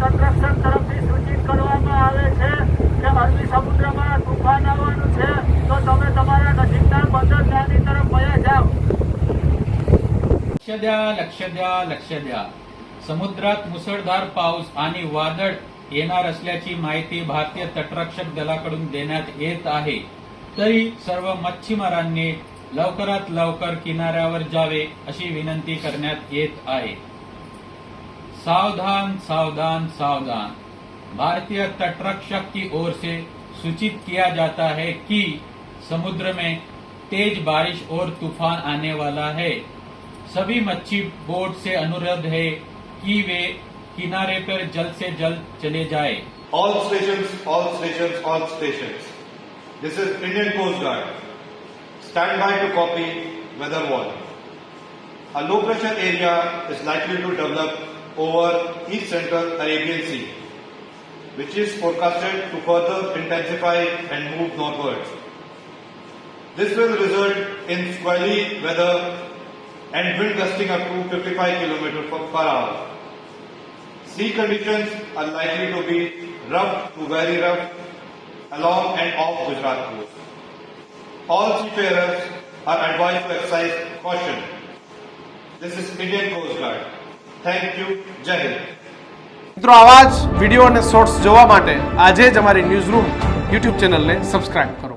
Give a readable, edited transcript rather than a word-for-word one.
તટરક્ષક તરફથી સૂચિત કરવામાં આવે છે કે અરબી સમુદ્રમાં તોફાન આવવાનું છે, તો તમે તમારા નજીકના બંદરગાહની તરફ વયા જાઓ. लक्ष द्या. समुद्रात मुसळधार पाऊस आणि वादळ येणार असल्याची माहिती भारतीय तटरक्षक दलाकडून देण्यात येत आहे. तरी सर्व मच्छीमारांनी लवकरात लवकर किनाऱ्यावर जावे अशी विनंती करण्यात येत आहे. सावधान सावधान सावधान. भारतीय तटरक्षक की ओर से सूचित किया जाता है कि समुद्र में तेज बारिश और तूफान आने वाला है. सभी मच्छी बोट से अनुरोध है कि वे किनारे पर जल्द से जल्द चले जाएं. All stations. This is Indian Coast Guard. Stand by to copy weather warning. A low pressure area is likely to develop over East Central Arabian Sea, which is forecasted to further intensify and move northwards. This will result in squally weather and wind gusting up to 55 km per hour. Sea conditions are likely to be rough to very rough along and off Gujarat coast. All seafarers are advised to exercise caution. This is Indian Coast Guard. Thank you. Jai Hind. મિત્રો, આવા જ video અને shorts જોવા માટે આજે જ અમારી news room YouTube ચેનલને સબસ્ક્રાઇબ કરો.